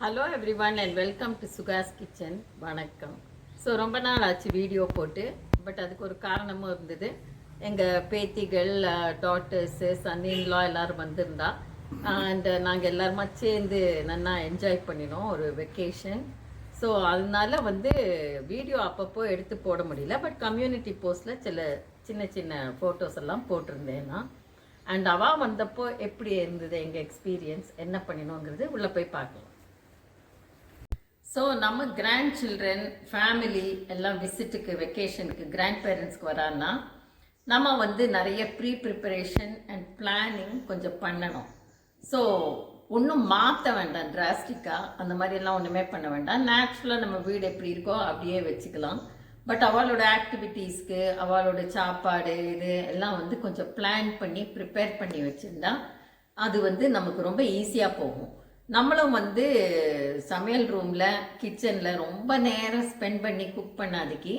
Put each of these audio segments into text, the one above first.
Hello everyone and welcome to Sukash kitchen. வணக்கம். So ரொம்ப நாள் ஆச்சு வீடியோ போட்டு, பட் அதுக்கு ஒரு காரணமும் இருந்தது. எங்கள் பேத்திகள், டாட்டர்ஸு, சன்னின்லா எல்லோரும் வந்திருந்தா அண்ட் நாங்கள் எல்லாருமா சேர்ந்து நல்லா என்ஜாய் பண்ணினோம் ஒரு வெக்கேஷன். ஸோ அதனால வீடியோ அப்பப்போ எடுத்து போட முடியல, பட் கம்யூனிட்டி போஸ்ட்டில் சின்ன சின்ன ஃபோட்டோஸ் எல்லாம் போட்டிருந்தேன் நான். அண்ட் அவள் வந்தப்போ எப்படி இருந்தது எங்கள் எக்ஸ்பீரியன்ஸ், என்ன பண்ணினோங்கிறது உள்ளே போய் பார்க்கலாம். ஸோ நம்ம கிராண்ட் சில்ட்ரன் ஃபேமிலி எல்லாம் விசிட்டுக்கு வெக்கேஷனுக்கு கிராண்ட் பேரண்ட்ஸ்க்கு வரான்னா நம்ம நிறைய ப்ரிப்பரேஷன் அண்ட் பிளானிங் கொஞ்சம் பண்ணணும். ஸோ ஒன்றும் மாற்ற வேண்டாம், டிராஸ்டிக்காக அந்த மாதிரியெல்லாம் ஒன்றுமே பண்ண வேண்டாம். நேச்சுரலாக நம்ம வீடு எப்படி இருக்கோ அப்படியே வச்சுக்கலாம். பட் அவளோட ஆக்டிவிட்டீஸ்க்கு அவளோட சாப்பாடு இது எல்லாம் கொஞ்சம் பிளான் பண்ணி ப்ரிப்பேர் பண்ணி வச்சுருந்தா அது நமக்கு ரொம்ப ஈஸியாக போகும். நம்மளும் சமையல் ரூமில் கிச்சனில் ரொம்ப நேரம் ஸ்பெண்ட் பண்ணி குக் பண்ணாதுக்கு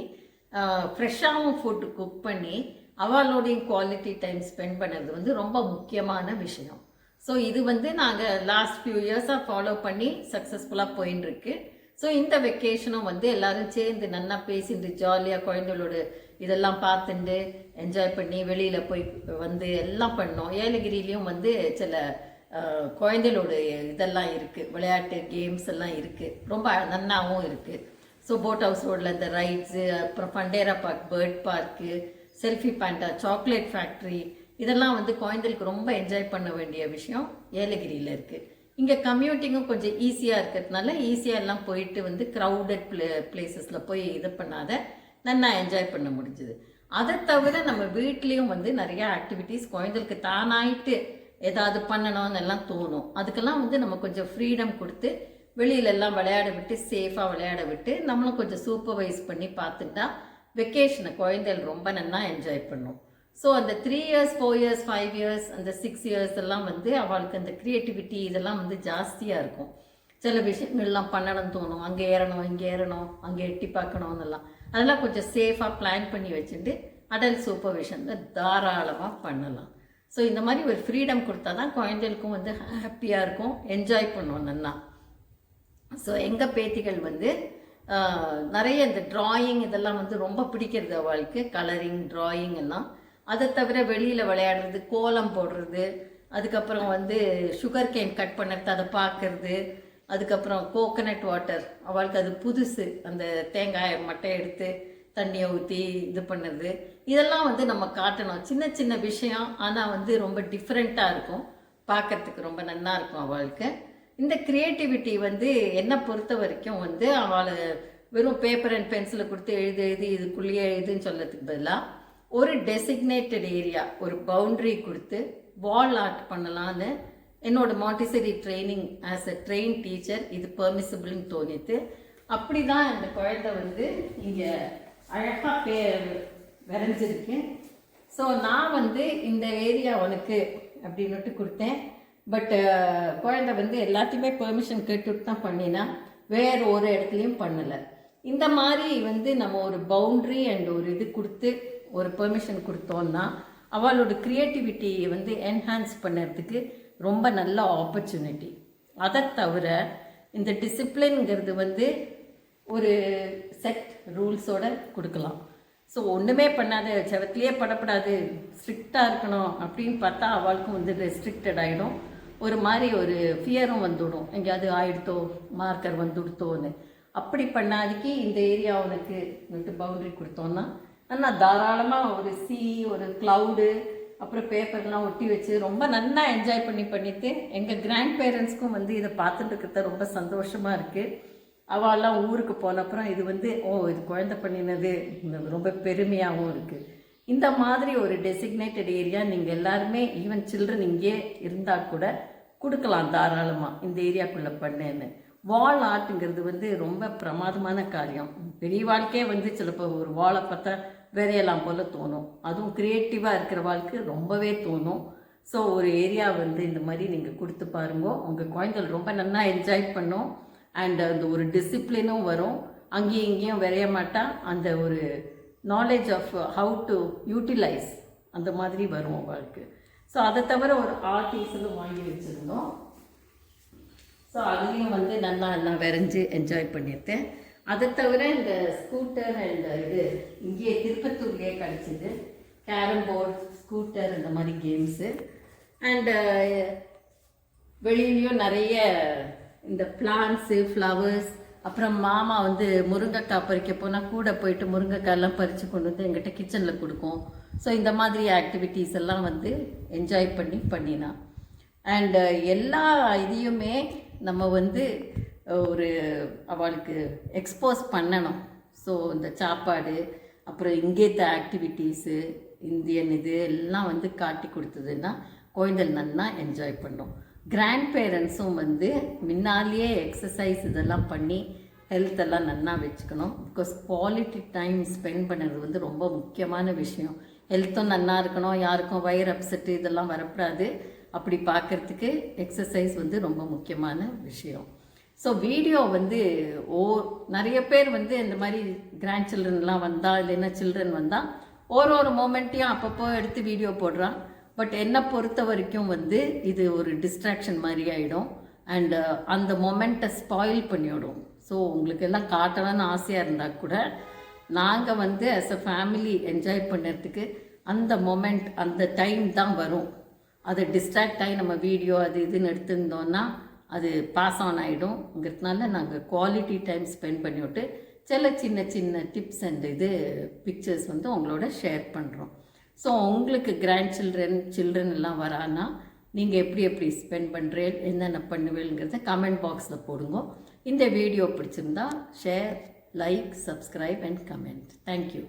ஃப்ரெஷ்ஷாகவும் ஃபுட்டு குக் பண்ணி அவளோடைய குவாலிட்டி டைம் ஸ்பெண்ட் பண்ணுறது ரொம்ப முக்கியமான விஷயம். ஸோ இது நாங்கள் லாஸ்ட் ஃபியூ இயர்ஸாக ஃபாலோ பண்ணி சக்ஸஸ்ஃபுல்லாக போயின்னு இருக்கு. ஸோ இந்த வெக்கேஷனும் எல்லோரும் சேர்ந்து நல்லா பேசிட்டு ஜாலியாக குழந்தைகளோட இதெல்லாம் பார்த்துட்டு என்ஜாய் பண்ணி வெளியில் போய் எல்லாம் பண்ணோம். ஏலகிரிலையும் சில குழந்தைகளோட இதெல்லாம் இருக்குது, விளையாட்டு கேம்ஸ் எல்லாம் இருக்குது, ரொம்ப நன்னாவும் இருக்குது. ஸோ போட் ஹவுஸ் ரோடில் இந்த ரைட்ஸு, அப்புறம் ஃபண்டேரா park, bird park, selfie panda, chocolate factory, இதெல்லாம் குழந்தைகளுக்கு ரொம்ப என்ஜாய் பண்ண வேண்டிய விஷயம் ஏலகிரியில் இருக்குது. இங்கே கம்யூட்டிங்கும் கொஞ்சம் ஈஸியாக இருக்கிறதுனால ஈஸியாக எல்லாம் போயிட்டு க்ரௌடட் பிளேசஸில் போய் இது பண்ணாத நல்லா என்ஜாய் பண்ண முடிஞ்சுது. அதை தவிர நம்ம வீட்லேயும் நிறையா ஆக்டிவிட்டீஸ் குழந்தைகளுக்கு தானாயிட்டு ஏதாவது பண்ணணும்னு எல்லாம் தோணும். அதுக்கெல்லாம் நம்ம கொஞ்சம் ஃப்ரீடம் கொடுத்து வெளியிலெல்லாம் விளையாட விட்டு சேஃபாக விளையாட விட்டு நம்மளும் கொஞ்சம் சூப்பர்வைஸ் பண்ணி பார்த்துட்டா வெக்கேஷனை குழந்தைகள் ரொம்ப நல்லா என்ஜாய் பண்ணும். ஸோ அந்த 3 years 4 years 5 years அந்த 6 years எல்லாம் அவளுக்கு அந்த க்ரியேட்டிவிட்டி இதெல்லாம் ஜாஸ்தியாக இருக்கும். சில விஷயங்கள்லாம் பண்ணணும்னு தோணும், அங்கே ஏறணும் இங்கே ஏறணும் அங்கே எட்டி பார்க்கணும்னெல்லாம், அதெல்லாம் கொஞ்சம் சேஃபாக பிளான் பண்ணி வச்சுட்டு அடல்ட் சூப்பர்விஷன் தாராளமாக பண்ணலாம். ஸோ இந்த மாதிரி ஒரு ஃப்ரீடம் கொடுத்தா தான் குழந்தைகளுக்கும் ஹாப்பியாக இருக்கும், என்ஜாய் பண்ணுவோம் நல்லா. ஸோ எங்கள் பேத்திகள் நிறைய இந்த ட்ராயிங் இதெல்லாம் ரொம்ப பிடிக்கிறது அவளுக்கு, கலரிங் ட்ராயிங் எல்லாம். அதை தவிர வெளியில் விளையாடுறது, கோலம் போடுறது, அதுக்கப்புறம் சுகர் கேன் கட் பண்ணுறது அதை பார்க்கறது, அதுக்கப்புறம் கோகனட் வாட்டர் அவளுக்கு அது புதுசு, அந்த தேங்காய் மட்டை எடுத்து தண்ணியை ஊற்றி இது பண்ணுறது, இதெல்லாம் நம்ம காட்டணும். சின்ன சின்ன விஷயம், ஆனால் ரொம்ப டிஃப்ரெண்ட்டாக இருக்கும், பார்க்கறதுக்கு ரொம்ப நல்லா இருக்கும் அவளுக்கு. இந்த க்ரியேட்டிவிட்டி என்னை பொறுத்த வரைக்கும் அவளை வெறும் பேப்பர் அண்ட் பென்சிலை கொடுத்து எழுது இதுக்குள்ளேயே எழுதுன்னு சொல்கிறதுக்கு பதிலாக ஒரு டெசிக்னேட்டட் ஏரியா, ஒரு பவுண்ட்ரி கொடுத்து வால் ஆர்ட் பண்ணலான்னு என்னோட Montessori training as a train teacher இது பெர்மிசிபிள்னு தோணித்து. அப்படி தான் இந்த குழந்தை இங்கே அழகாக வரைஞ்சிருக்கு. ஸோ நான் இந்த ஏரியா உனக்கு அப்படின்னுட்டு கொடுத்தேன். பட் குழந்தை எல்லாத்தையுமே பெர்மிஷன் கேட்டுட்டு தான் பண்ணினா, வேறு ஒரு இடத்துலையும் பண்ணலை. இந்த மாதிரி நம்ம ஒரு பவுண்ட்ரி அண்ட் ஒரு இது கொடுத்து ஒரு பெர்மிஷன் கொடுத்தோன்னா அவளோட க்ரியேட்டிவிட்டியை என்ஹான்ஸ் பண்ணுறதுக்கு ரொம்ப நல்ல ஆப்பர்ச்சுனிட்டி. அதை தவிர இந்த டிசிப்ளின்ங்கிறது ஒரு செட் ரூல்ஸோடு கொடுக்கலாம். ஸோ ஒன்றுமே பண்ணாத, செவத்துலேயே படப்படாது, ஸ்ட்ரிக்டாக இருக்கணும் அப்படின்னு பார்த்தா அவளுக்கும் ரெஸ்ட்ரிக்டட் ஆகிடும். ஒரு மாதிரி ஒரு ஃபியரும் வந்துவிடும், எங்கேயாவது ஆயிடுத்தோ மார்க்கர் வந்துடுத்தோன்னு. அப்படி பண்ணாதிக்கு இந்த ஏரியா உனக்கு பவுண்ட்ரி கொடுத்தோன்னா நல்லா தாராளமாக ஒரு ஒரு க்ளவுடு அப்புறம் பேப்பர்லாம் ஒட்டி வச்சு ரொம்ப நல்லா என்ஜாய் பண்ணிட்டு எங்கள் கிராண்ட் பேரண்ட்ஸ்க்கும் இதை பார்த்துட்டு இருக்கிறத ரொம்ப சந்தோஷமாக இருக்குது. அவெல்லாம் ஊருக்கு போனப்புறம் இது இது குழந்தை பண்ணினது ரொம்ப பெருமையாகவும் இருக்குது. இந்த மாதிரி ஒரு டெசிக்னேட்டட் ஏரியா நீங்கள் எல்லாருமே, ஈவன் சில்ட்ரன் இங்கே இருந்தால் கூட கொடுக்கலாம் தாராளமாக, இந்த ஏரியாக்குள்ளே பண்ணேன்னு. வால் ஆர்ட்டுங்கிறது ரொம்ப பிரமாதமான காரியம். பெரிய வாழ்க்கையே சிலப்போ ஒரு வாழை பார்த்தா வரையலாம் போல் தோணும், அதுவும் க்ரியேட்டிவாக இருக்கிற வாழ்க்கை ரொம்பவே தோணும். ஸோ ஒரு ஏரியா இந்த மாதிரி நீங்கள் கொடுத்து பாருங்க, உங்கள் குழந்தைகள் ரொம்ப நல்லா என்ஜாய் பண்ணும். அண்ட் அந்த ஒரு டிசிப்ளினும் வரும், அங்கேயும் இங்கேயும் வரைய மாட்டா, அந்த ஒரு knowledge of how to utilise அந்த மாதிரி வரும் அவளுக்கு. ஸோ அதை தவிர ஒரு ஆர்டிஸ்டும் வாங்கி வச்சுருந்தோம். ஸோ அதுலேயும் வந்து நல்லா எல்லாம் வரைஞ்சி என்ஜாய் பண்ணியிருக்கேன். அதை தவிர இந்த ஸ்கூட்டர் அண்ட் இது இங்கேயே திருப்பத்தூர்லேயே கிடச்சிது. கேரம் போர்ட், ஸ்கூட்டர், இந்த மாதிரி கேம்ஸு. அண்டு வெளியிலையும் நிறைய இந்த பிளான்ட்ஸு, ஃப்ளவர்ஸ். அப்புறம் மாமா வந்து முருங்கைக்காய் பறிக்க போனால் கூட போயிட்டு முருங்கைக்காயெல்லாம் பறித்து கொண்டு வந்து எங்கிட்ட கிச்சனில் கொடுக்கும். ஸோ இந்த மாதிரி ஆக்டிவிட்டீஸ் எல்லாம் வந்து என்ஜாய் பண்ணினான். அண்டு எல்லா இதையுமே நம்ம வந்து ஒரு அவளுக்கு எக்ஸ்போஸ் பண்ணணும். ஸோ இந்த சாப்பாடு, அப்புறம் இங்கேத்த ஆக்டிவிட்டீஸு, இந்தியன் இது எல்லாம் வந்து காட்டி கொடுத்ததுன்னா குழந்தைகள் நல்லா என்ஜாய் பண்ணோம். கிராண்ட் பேரண்ட்ஸும் வந்து முன்னாலேயே எக்ஸசைஸ் இதெல்லாம் பண்ணி ஹெல்த்தெல்லாம் நல்லா வச்சுக்கணும். பிகாஸ் குவாலிட்டி டைம் ஸ்பெண்ட் பண்ணுறது வந்து ரொம்ப முக்கியமான விஷயம். ஹெல்த்தும் நல்லா இருக்கணும், யாருக்கும் வயிறு அப்செட்டு இதெல்லாம் வரக்கூடாது. அப்படி பார்க்குறதுக்கு எக்ஸசைஸ் வந்து ரொம்ப முக்கியமான விஷயம். ஸோ வீடியோ வந்து நிறைய பேர் வந்து இந்த மாதிரி கிராண்ட் சில்ட்ரன்லாம் வந்தால், இல்லைன்னா சில்ட்ரன் வந்தால் ஒரு மோமெண்ட்டையும் அப்பப்போ எடுத்து வீடியோ போடுறான். பட் என்னை பொறுத்த வரைக்கும் வந்து இது ஒரு டிஸ்ட்ராக்ஷன் மாதிரி ஆகிடும். அண்டு அந்த மொமெண்ட்டை ஸ்பாயில் பண்ணிவிடும். ஸோ உங்களுக்கு எல்லாம் காட்டணும்னு ஆசையாக இருந்தால் கூட நாங்கள் வந்து ஆஸ் அ ஃபேமிலி என்ஜாய் பண்ணுறதுக்கு அந்த மொமெண்ட், அந்த டைம் தான் வரும். அதை டிஸ்ட்ராக்ட் ஆகி நம்ம வீடியோ அது இதுன்னு எடுத்துருந்தோன்னா அது பாஸ் ஆன் ஆகிடும்ங்கிறதுனால நாங்கள் குவாலிட்டி டைம் ஸ்பெண்ட் பண்ணிவிட்டு சில சின்ன டிப்ஸ் அண்ட் இது பிக்சர்ஸ் வந்து உங்களோட ஷேர் பண்ணுறோம். ஸோ உங்களுக்கு கிராண்ட் சில்ட்ரன் எல்லாம் வரான்னா நீங்கள் எப்படி ஸ்பெண்ட் பண்ணுறேன், என்னென்ன பண்ணுவேங்கிறத கமெண்ட் பாக்ஸில் போடுங்க. இந்த வீடியோ பிடிச்சிருந்தா share, like, subscribe and comment. Thank you.